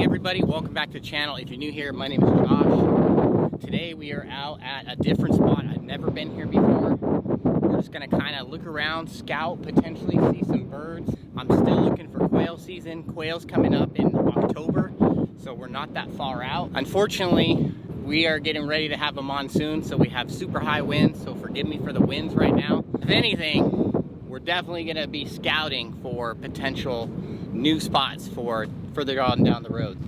everybody, welcome back to the channel. If you're new here, my name is Josh. Today we are out at a different spot. I've never been here before. We're just gonna kind of look around, scout, potentially see some birds. I'm still looking for quail season. Quail's coming up in October, so we're not that far out. Unfortunately, we are getting ready to have a monsoon, so we have super high winds, so forgive me for the winds right now. If anything, we're definitely gonna be scouting for potential new spots for further on down the road.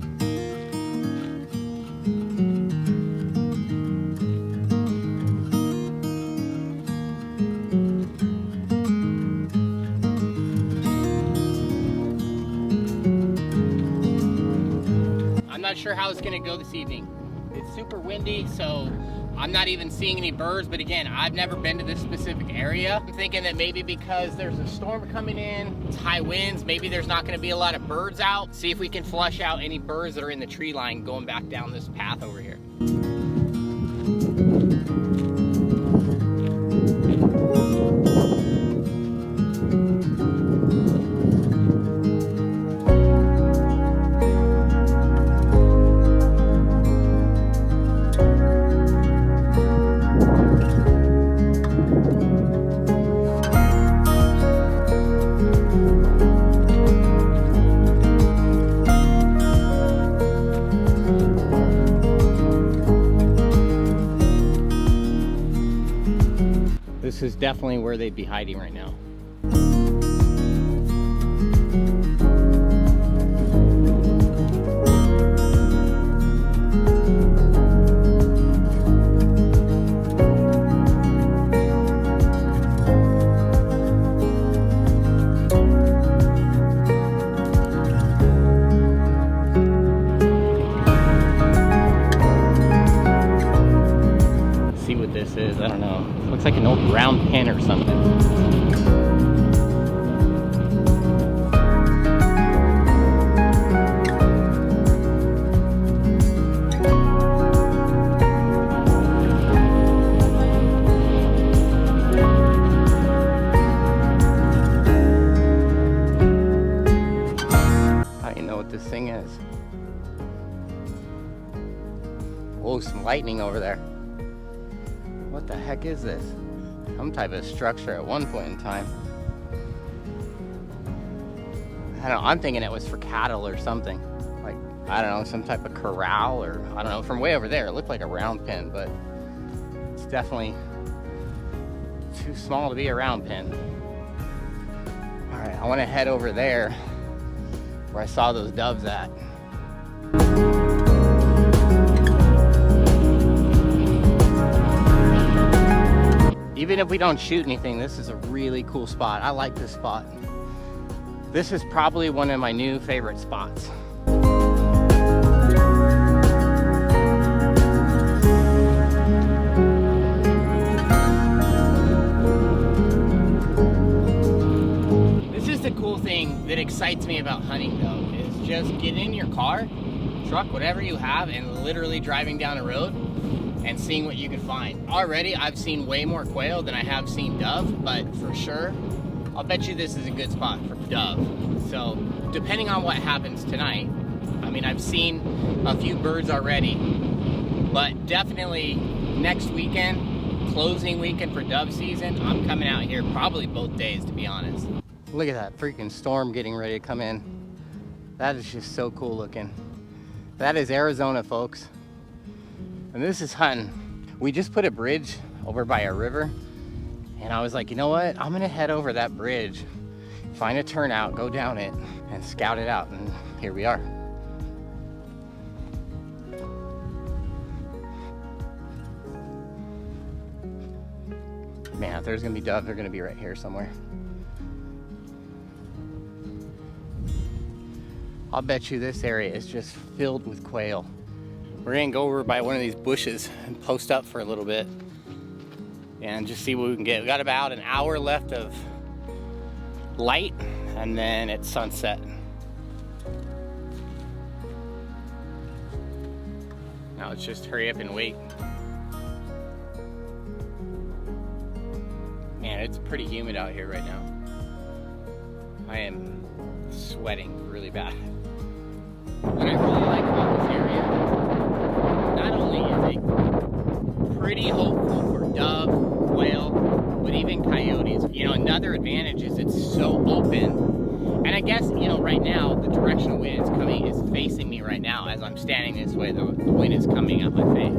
I'm not sure how it's gonna go this evening. It's super windy, so I'm not even seeing any birds, but again, I've never been to this specific area. I'm thinking that maybe because there's a storm coming in, it's high winds, maybe there's not gonna be a lot of birds out. See if we can flush out any birds that are in the tree line going back down this path over here. This is definitely where they'd be hiding right now. See what this is, I don't know. Looks like an old round pin or something. I don't even know what this thing is. Whoa, some lightning over there. What the heck is this? Some type of structure at one point in time. I don't know, I'm thinking it was for cattle or something. Like, I don't know, some type of corral or, I don't know, from way over there, it looked like a round pin, but it's definitely too small to be a round pin. All right, I want to head over there where I saw those doves at. Even if we don't shoot anything, this is a really cool spot. I like this spot. This is probably one of my new favorite spots. This is the cool thing that excites me about hunting though, is just getting in your car, truck, whatever you have, and literally driving down a road and seeing what you can find. Already, I've seen way more quail than I have seen dove, but for sure, I'll bet you this is a good spot for dove. So, depending on what happens tonight, I mean, I've seen a few birds already, but definitely next weekend, closing weekend for dove season, I'm coming out here probably both days, to be honest. Look at that freaking storm getting ready to come in. That is just so cool looking. That is Arizona, folks. And this is hunting. We just put a bridge over by a river, and I was like, you know what? I'm gonna head over that bridge, find a turnout, go down it, and scout it out, and here we are. Man, if there's gonna be dove, they're gonna be right here somewhere. I'll bet you this area is just filled with quail. We're gonna go over by one of these bushes and post up for a little bit and just see what we can get. We got about an hour left of light and then it's sunset. Now let's just hurry up and wait. Man, it's pretty humid out here right now. I am sweating really bad. What I really like about this area, not only is it pretty hopeful for dove, quail, but even coyotes. You know, another advantage is it's so open. And I guess, you know, right now, the direction of wind is facing me right now. As I'm standing this way, the wind is coming at my face.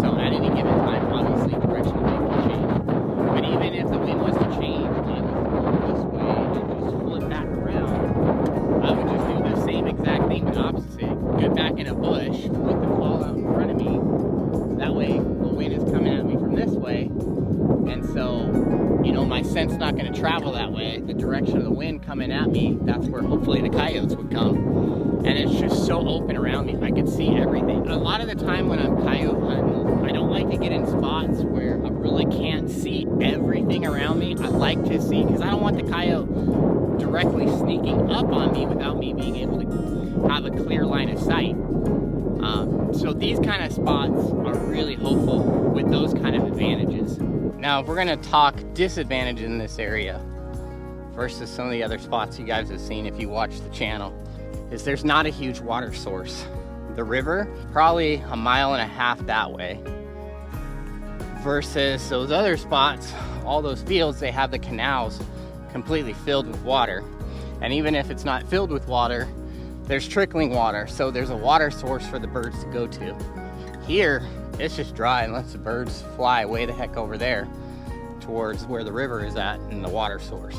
So at any given time, obviously, the direction of wind can change. But even if the wind was to change, I would go this way and just flip back around. I would just do the same exact thing, but opposite. Get back in a bush, put the claw out in front of me. That way, the wind is coming at me from this way. And so, you know, my scent's not going to travel that way. The direction of the wind coming at me, that's where hopefully the coyotes would come. And it's just so open around me. I can see everything. A lot of the time when I'm coyote hunting, I don't like to get in spots where I really can't see everything around me. I like to see, because I don't want the coyote directly sneaking up on me without me being able to have a clear line of sight. So these kind of spots are really hopeful with those kind of advantages. Now, if we're gonna talk disadvantage in this area versus some of the other spots you guys have seen if you watch the channel, is there's not a huge water source. The river, probably 1.5 miles that way, versus those other spots, all those fields, they have the canals completely filled with water. And even if it's not filled with water, there's trickling water, so there's a water source for the birds to go to. Here, it's just dry and lets the birds fly way the heck over there towards where the river is at and the water source.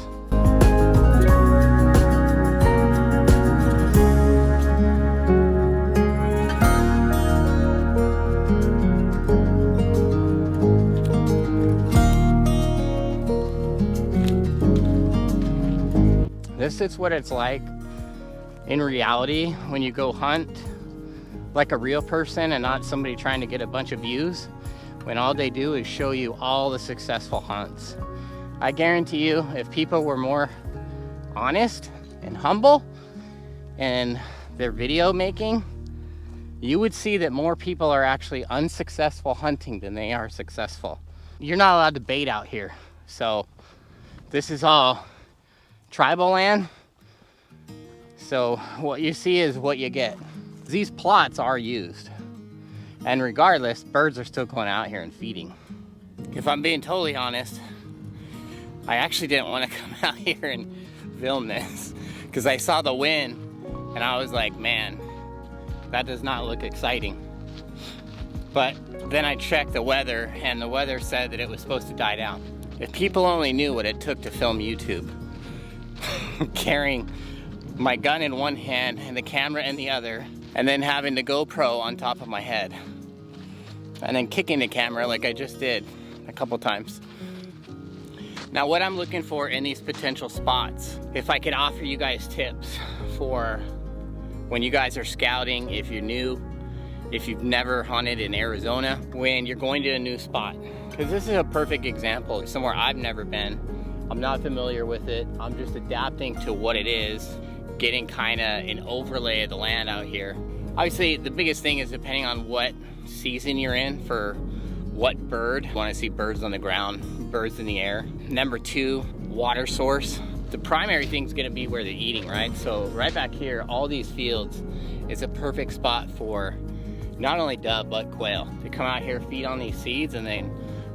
This is what it's like in reality when you go hunt like a real person and not somebody trying to get a bunch of views, when all they do is show you all the successful hunts. I guarantee you, if people were more honest and humble in their video making, you would see that more people are actually unsuccessful hunting than they are successful. You're not allowed to bait out here, so this is all tribal land. So what you see is what you get. These plots are used, and regardless, birds are still going out here and feeding. If I'm being totally honest, I actually didn't want to come out here and film this because I saw the wind and I was like, man, that does not look exciting. But then I checked the weather and the weather said that it was supposed to die down. If people only knew what it took to film YouTube, carrying my gun in one hand and the camera in the other, and then having the GoPro on top of my head, and then kicking the camera like I just did a couple times. Now, what I'm looking for in these potential spots, if I could offer you guys tips for when you guys are scouting, if you're new, if you've never hunted in Arizona, when you're going to a new spot. Because this is a perfect example, somewhere I've never been. I'm not familiar with it. I'm just adapting to what it is, getting kind of an overlay of the land out here. Obviously, the biggest thing is depending on what season you're in for what bird. You want to see birds on the ground, birds in the air. Number 2, water source. The primary thing is going to be where they're eating, right? So right back here, all these fields is a perfect spot for not only dove, but quail. They come out here, feed on these seeds, and then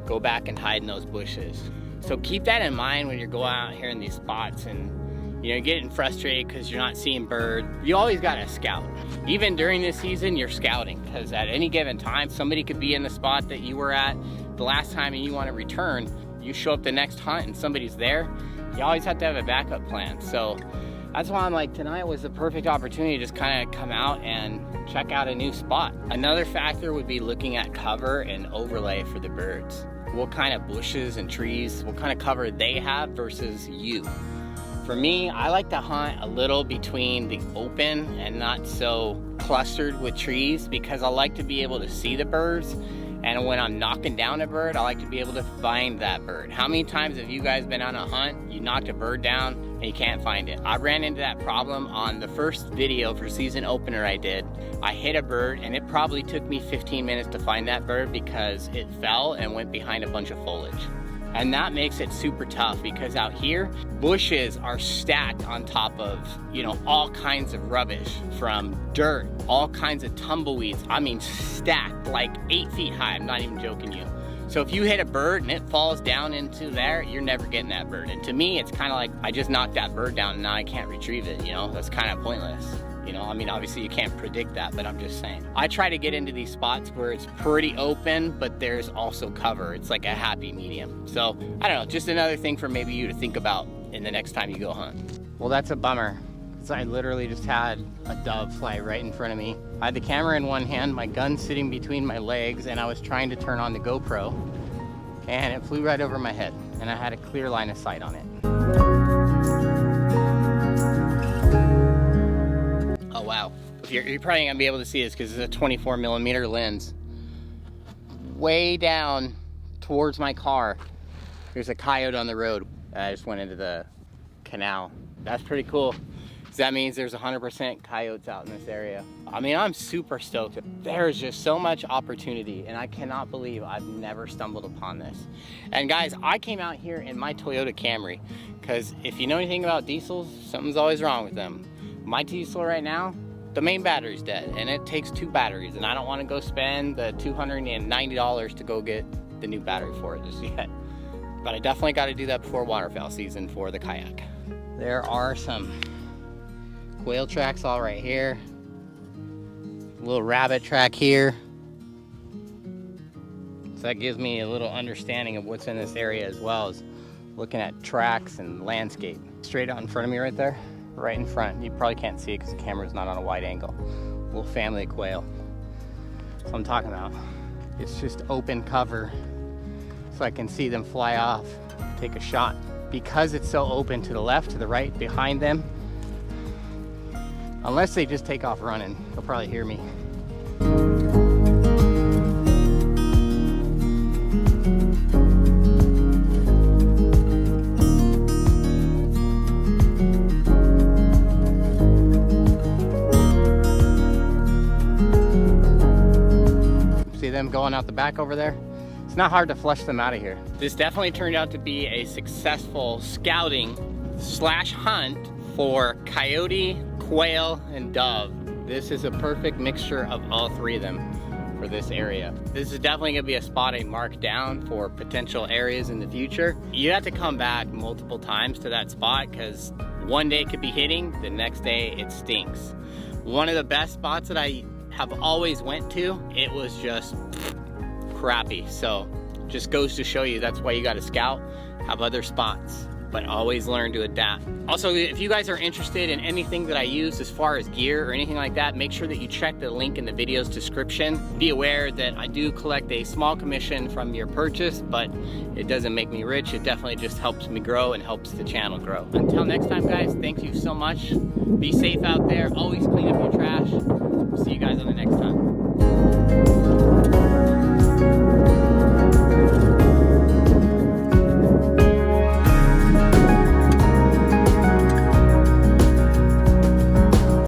go back and hide in those bushes. So keep that in mind when you're going out here in these spots and you're getting frustrated because you're not seeing birds. You always gotta scout. Even during this season, you're scouting, because at any given time, somebody could be in the spot that you were at the last time and you want to return. You show up the next hunt and somebody's there. You always have to have a backup plan. So that's why I'm like, tonight was the perfect opportunity to just kind of come out and check out a new spot. Another factor would be looking at cover and overlay for the birds. What kind of bushes and trees, what kind of cover they have versus you. For me, I like to hunt a little between the open and not so clustered with trees, because I like to be able to see the birds, and when I'm knocking down a bird, I like to be able to find that bird. How many times have you guys been on a hunt, you knocked a bird down and you can't find it? I ran into that problem on the first video for season opener I did. I hit a bird and it probably took me 15 minutes to find that bird because it fell and went behind a bunch of foliage. And that makes it super tough because out here, bushes are stacked on top of, you know, all kinds of rubbish, from dirt, all kinds of tumbleweeds. I mean, stacked like 8 feet high. I'm not even joking you. So if you hit a bird and it falls down into there, you're never getting that bird. And to me, it's kind of like I just knocked that bird down and now I can't retrieve it, you know? That's kind of pointless. You know, I mean, obviously you can't predict that, but I'm just saying. I try to get into these spots where it's pretty open, but there's also cover. It's like a happy medium. So, I don't know, just another thing for maybe you to think about in the next time you go hunt. Well, that's a bummer, because I literally just had a dove fly right in front of me. I had the camera in one hand, my gun sitting between my legs, and I was trying to turn on the GoPro, and it flew right over my head, and I had a clear line of sight on it. Oh wow, you're probably gonna be able to see this because it's a 24mm lens. Way down towards my car, there's a coyote on the road. I just went into the canal. That's pretty cool. So that means there's 100% coyotes out in this area. I mean, I'm super stoked. There's just so much opportunity, and I cannot believe I've never stumbled upon this. And guys, I came out here in my Toyota Camry, because if you know anything about diesels, something's always wrong with them. My diesel right now, the main battery's dead, and it takes 2 batteries, and I don't want to go spend the $290 to go get the new battery for it just yet. But I definitely got to do that before waterfowl season for the kayak. There are some quail tracks all right here. A little rabbit track here. So that gives me a little understanding of what's in this area, as well as looking at tracks and landscape. Straight out in front of me right there. Right in front. You probably can't see it because the camera's not on a wide angle. Little family of quail. That's what I'm talking about. It's just open cover so I can see them fly off, take a shot. Because it's so open to the left, to the right, behind them, unless they just take off running, they'll probably hear me. See them going out the back over there? It's not hard to flush them out of here. This definitely turned out to be a successful scouting / hunt for coyote, quail, and dove. This is a perfect mixture of all 3 of them for this area. This is definitely gonna be a spot I mark down for potential areas in the future. You have to come back multiple times to that spot because one day it could be hitting, the next day it stinks. One of the best spots that I have always went to, it was just crappy. So just goes to show you, that's why you got to scout, have other spots, but always learn to adapt. Also, if you guys are interested in anything that I use as far as gear or anything like that, make sure that you check the link in the video's description. Be aware that I do collect a small commission from your purchase, but it doesn't make me rich. It definitely just helps me grow and helps the channel grow. Until next time, guys, thank you so much. Be safe out there. Always clean up your trash. See you guys on the next time.